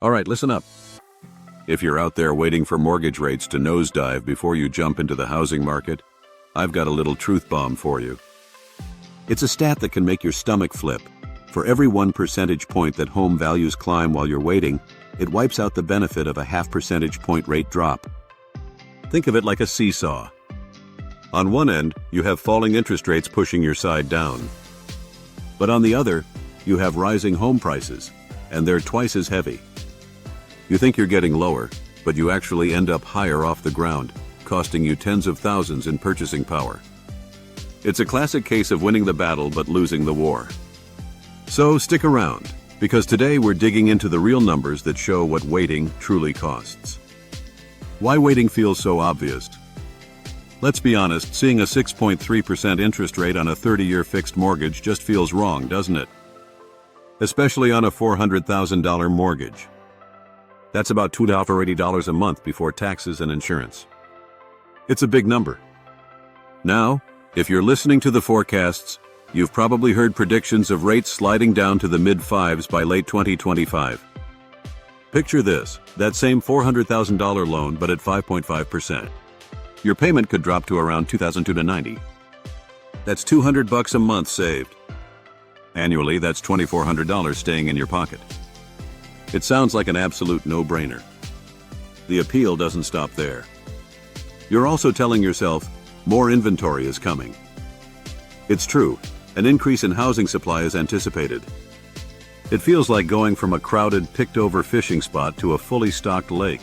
All right, listen up. If you're out there waiting for mortgage rates to nosedive before you jump into the housing market, I've got a little truth bomb for you. It's a stat that can make your stomach flip. For every 1 percentage point that home values climb while you're waiting, it wipes out the benefit of a 0.5 percentage point rate drop. Think of it like a seesaw. On one end, you have falling interest rates pushing your side down. But on the other, you have rising home prices, and they're twice as heavy. You think you're getting lower, but you actually end up higher off the ground, costing you tens of thousands in purchasing power. It's a classic case of winning the battle but losing the war. So stick around, because today we're digging into the real numbers that show what waiting truly costs. Why waiting feels so obvious? Let's be honest, seeing a 6.3% interest rate on a 30-year fixed mortgage just feels wrong, doesn't it? Especially on a $400,000 mortgage. That's about $280 a month before taxes and insurance. It's a big number. Now, if you're listening to the forecasts, you've probably heard predictions of rates sliding down to the mid-5s by late 2025. Picture this, that same $400,000 loan but at 5.5%. Your payment could drop to around $2,290. That's $200 a month saved. Annually, that's $2,400 staying in your pocket. It sounds like an absolute no-brainer. The appeal doesn't stop there. You're also telling yourself, more inventory is coming. It's true, an increase in housing supply is anticipated. It feels like going from a crowded, picked-over fishing spot to a fully stocked lake.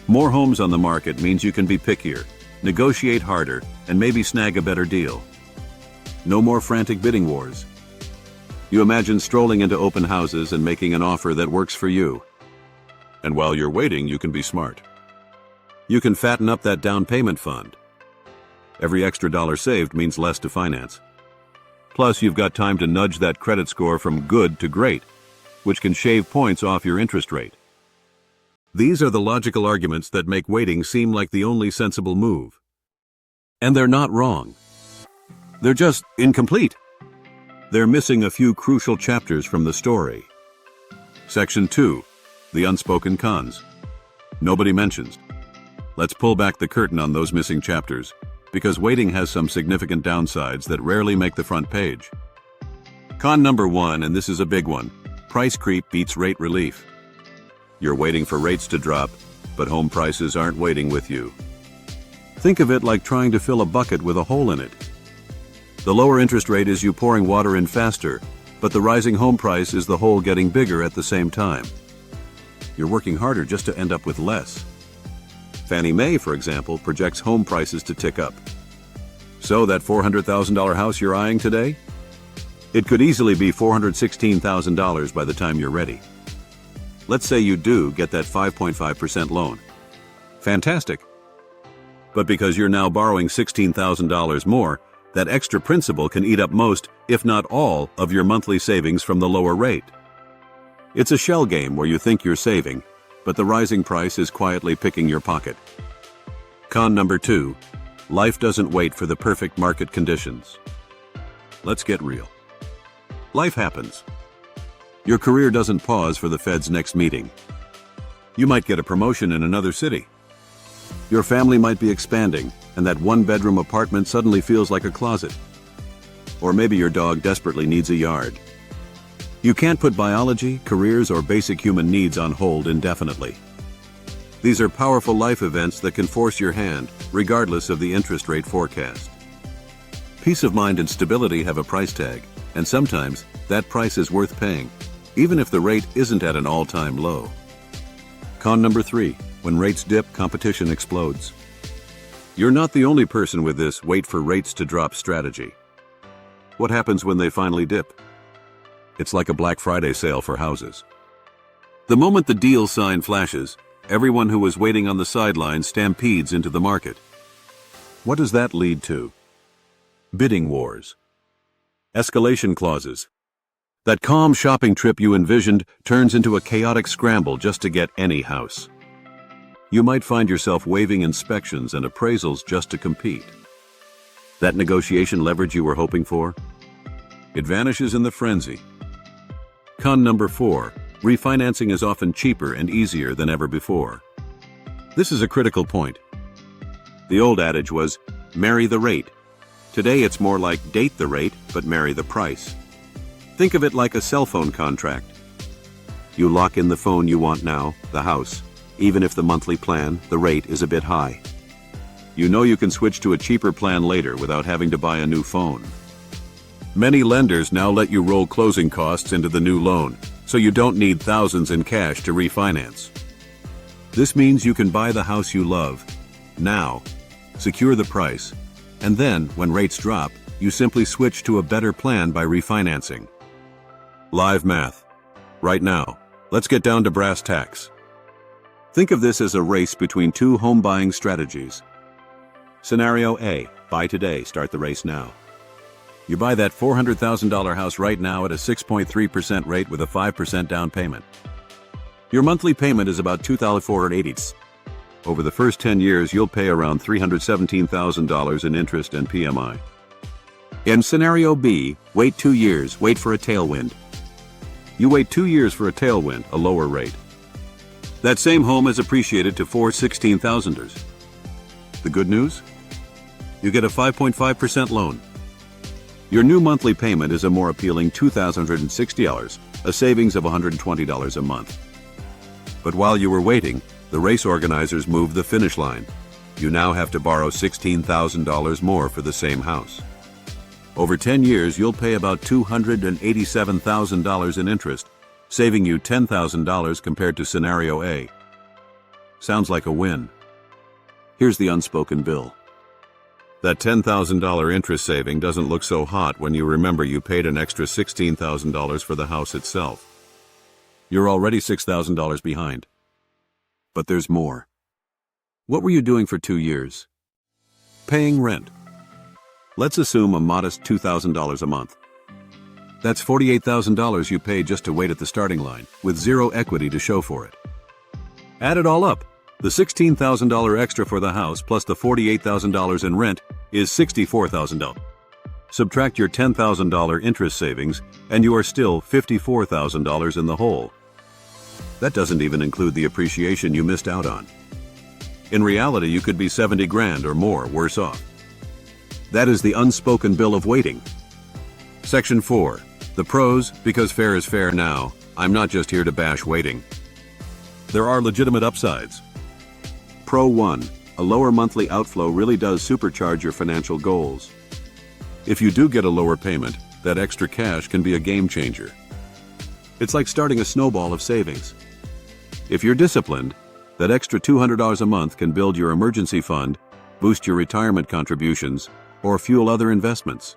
More homes on the market means you can be pickier, negotiate harder, and maybe snag a better deal. No more frantic bidding wars. You imagine strolling into open houses and making an offer that works for you. And while you're waiting, you can be smart. You can fatten up that down payment fund. Every extra dollar saved means less to finance. Plus, you've got time to nudge that credit score from good to great, which can shave points off your interest rate. These are the logical arguments that make waiting seem like the only sensible move. And they're not wrong. They're just incomplete. They're missing a few crucial chapters from the story. Section 2, the unspoken cons. Nobody mentions. Let's pull back the curtain on those missing chapters, because waiting has some significant downsides that rarely make the front page. Con number 1, and this is a big one, price creep beats rate relief. You're waiting for rates to drop, but home prices aren't waiting with you. Think of it like trying to fill a bucket with a hole in it. The lower interest rate is you pouring water in faster, but the rising home price is the hole getting bigger at the same time. You're working harder just to end up with less. Fannie Mae, for example, projects home prices to tick up. So that $400,000 house you're eyeing today? It could easily be $416,000 by the time you're ready. Let's say you do get that 5.5% loan. Fantastic. But because you're now borrowing $16,000 more, that extra principal can eat up most, if not all, of your monthly savings from the lower rate. It's a shell game where you think you're saving, but the rising price is quietly picking your pocket. Con number 2, life doesn't wait for the perfect market conditions. Let's get real. Life happens. Your career doesn't pause for the Fed's next meeting. You might get a promotion in another city. Your family might be expanding, and that one-bedroom apartment suddenly feels like a closet. Or maybe your dog desperately needs a yard. You can't put biology, careers, or basic human needs on hold indefinitely. These are powerful life events that can force your hand, regardless of the interest rate forecast. Peace of mind and stability have a price tag, and sometimes that price is worth paying, even if the rate isn't at an all-time low. Con number 3, when rates dip, competition explodes. You're not the only person with this wait for rates to drop strategy. What happens when they finally dip? It's like a Black Friday sale for houses. The moment the deal sign flashes, everyone who was waiting on the sidelines stampedes into the market. What does that lead to? Bidding wars. Escalation clauses. That calm shopping trip you envisioned turns into a chaotic scramble just to get any house. You might find yourself waiving inspections and appraisals just to compete. That negotiation leverage you were hoping for? It vanishes in the frenzy. Con number 4, refinancing is often cheaper and easier than ever before. This is a critical point. The old adage was, marry the rate. Today it's more like date the rate, but marry the price. Think of it like a cell phone contract. You lock in the phone you want now, the house, even if the monthly plan, the rate, is a bit high. You know you can switch to a cheaper plan later without having to buy a new phone. Many lenders now let you roll closing costs into the new loan, so you don't need thousands in cash to refinance. This means you can buy the house you love, now, secure the price, and then, when rates drop, you simply switch to a better plan by refinancing. Live math. Right now, let's get down to brass tacks. Think of this as a race between two home buying strategies. Scenario A, buy today, start the race now. You buy that $400,000 house right now at a 6.3% rate with a 5% down payment. Your monthly payment is about $2,480. Over the first 10 years, you'll pay around $317,000 in interest and PMI. In Scenario B, wait 2 years, wait for a tailwind. You wait 2 years for a tailwind, a lower rate. That same home is appreciated to $416,000. The good news? You get a 5.5% loan. Your new monthly payment is a more appealing $2,160, a savings of $120 a month. But while you were waiting, the race organizers moved the finish line. You now have to borrow $16,000 more for the same house. Over 10 years, you'll pay about $287,000 in interest, saving you $10,000 compared to Scenario A. Sounds like a win. Here's the unspoken bill. That $10,000 interest saving doesn't look so hot when you remember you paid an extra $16,000 for the house itself. You're already $6,000 behind. But there's more. What were you doing for 2 years? Paying rent. Let's assume a modest $2,000 a month. That's $48,000 you paid just to wait at the starting line, with zero equity to show for it. Add it all up. The $16,000 extra for the house plus the $48,000 in rent is $64,000. Subtract your $10,000 interest savings, and you are still $54,000 in the hole. That doesn't even include the appreciation you missed out on. In reality, you could be 70 grand or more worse off. That is the unspoken bill of waiting. Section 4. The pros, because fair is fair now. I'm not just here to bash waiting. There are legitimate upsides. Pro 1. A lower monthly outflow really does supercharge your financial goals. If you do get a lower payment, that extra cash can be a game changer. It's like starting a snowball of savings. If you're disciplined, that extra $200 a month can build your emergency fund, boost your retirement contributions, or fuel other investments.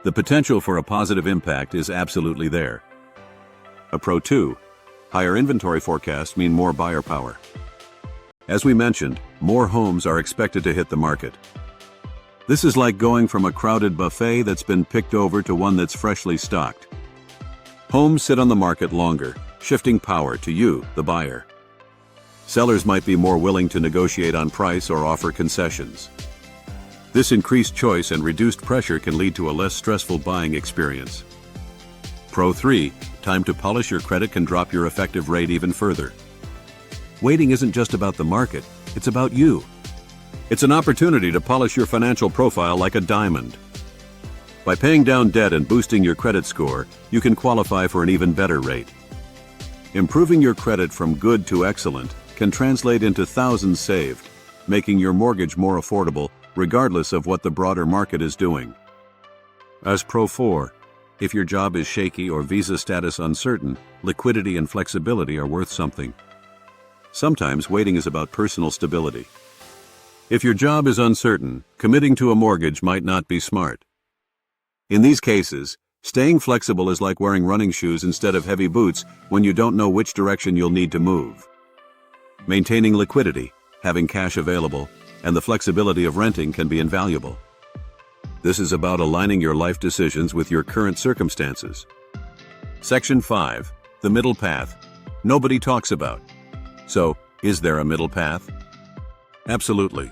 The potential for a positive impact is absolutely there. A Pro 2. Higher inventory forecasts mean more buyer power. As we mentioned, more homes are expected to hit the market. This is like going from a crowded buffet that's been picked over to one that's freshly stocked. Homes sit on the market longer, shifting power to you, the buyer. Sellers might be more willing to negotiate on price or offer concessions. This increased choice and reduced pressure can lead to a less stressful buying experience. Pro 3. Time to polish your credit can drop your effective rate even further. Waiting isn't just about the market, it's about you. It's an opportunity to polish your financial profile like a diamond. By paying down debt and boosting your credit score, you can qualify for an even better rate. Improving your credit from good to excellent can translate into thousands saved, making your mortgage more affordable regardless of what the broader market is doing. As Pro 4, if your job is shaky or visa status uncertain, liquidity and flexibility are worth something. Sometimes waiting is about personal stability. If your job is uncertain, committing to a mortgage might not be smart. In these cases, staying flexible is like wearing running shoes instead of heavy boots when you don't know which direction you'll need to move. Maintaining liquidity, having cash available, and the flexibility of renting can be invaluable. This is about aligning your life decisions with your current circumstances. Section 5. The middle path. Nobody talks about. So, is there a middle path? Absolutely.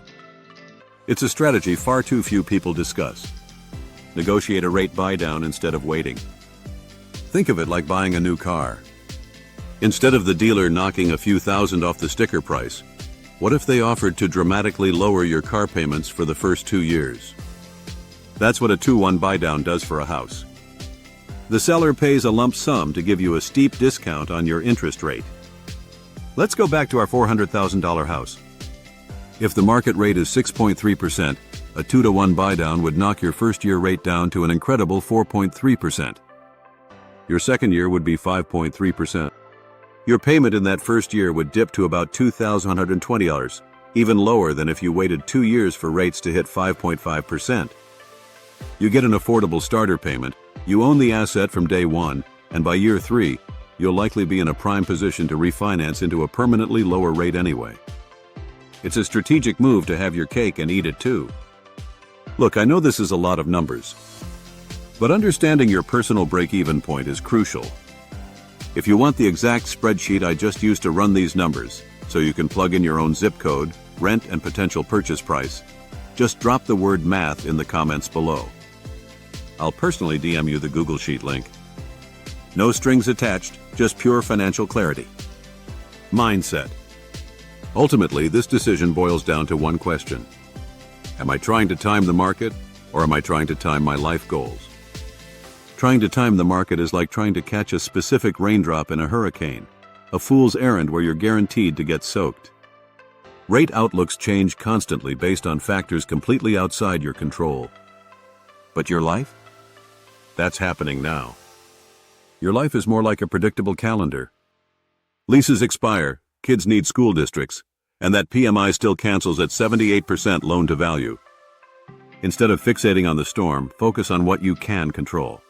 It's a strategy far too few people discuss. Negotiate a rate buy-down instead of waiting. Think of it like buying a new car. Instead of the dealer knocking a few thousand off the sticker price, what if they offered to dramatically lower your car payments for the first 2 years? That's what a 2-1 buy-down does for a house. The seller pays a lump sum to give you a steep discount on your interest rate. Let's go back to our $400,000 house. If the market rate is 6.3%, a 2-to-1 buy-down would knock your first-year rate down to an incredible 4.3%. Your second year would be 5.3%. Your payment in that first year would dip to about $2,120, even lower than if you waited 2 years for rates to hit 5.5%. You get an affordable starter payment, you own the asset from day one, and by year 3, you'll likely be in a prime position to refinance into a permanently lower rate anyway. It's a strategic move to have your cake and eat it too. Look, I know this is a lot of numbers, but understanding your personal break-even point is crucial. If you want the exact spreadsheet I just used to run these numbers, so you can plug in your own zip code, rent, and potential purchase price, just drop the word math in the comments below. I'll personally DM you the Google Sheet link. No strings attached, just pure financial clarity. Mindset. Ultimately, this decision boils down to one question. Am I trying to time the market, or am I trying to time my life goals? Trying to time the market is like trying to catch a specific raindrop in a hurricane, a fool's errand where you're guaranteed to get soaked. Rate outlooks change constantly based on factors completely outside your control. But your life? That's happening now. Your life is more like a predictable calendar. Leases expire, kids need school districts, and that PMI still cancels at 78% loan to value. Instead of fixating on the storm, focus on what you can control.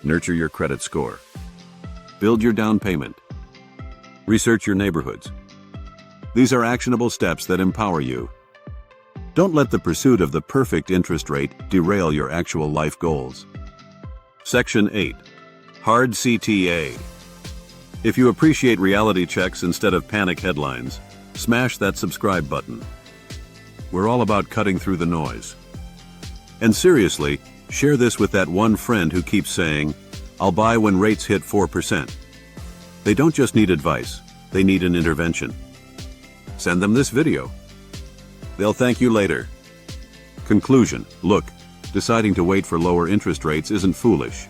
Nurture your credit score. Build your down payment. Research your neighborhoods. These are actionable steps that empower you. Don't let the pursuit of the perfect interest rate derail your actual life goals. Section 8. Hard CTA. If you appreciate reality checks instead of panic headlines, smash that subscribe button. We're all about cutting through the noise. And seriously, share this with that one friend who keeps saying, "I'll buy when rates hit 4%. They don't just need advice, they need an intervention. Send them this video. They'll thank you later. Conclusion. Look, deciding to wait for lower interest rates isn't foolish.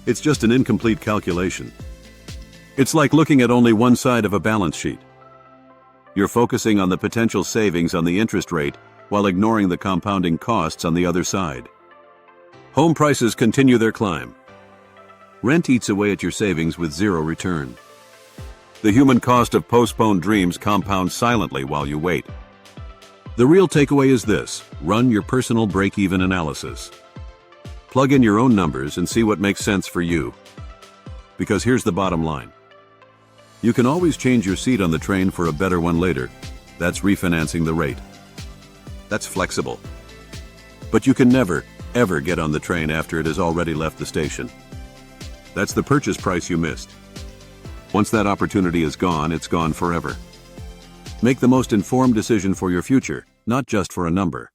It's just an incomplete calculation. It's like looking at only one side of a balance sheet. You're focusing on the potential savings on the interest rate while ignoring the compounding costs on the other side. Home prices continue their climb. Rent eats away at your savings with zero return. The human cost of postponed dreams compounds silently while you wait. The real takeaway is this: run your personal break-even analysis. Plug in your own numbers and see what makes sense for you. Because here's the bottom line. You can always change your seat on the train for a better one later. That's refinancing the rate. That's flexible. But you can never, ever get on the train after it has already left the station. That's the purchase price you missed. Once that opportunity is gone, it's gone forever. Make the most informed decision for your future, not just for a number.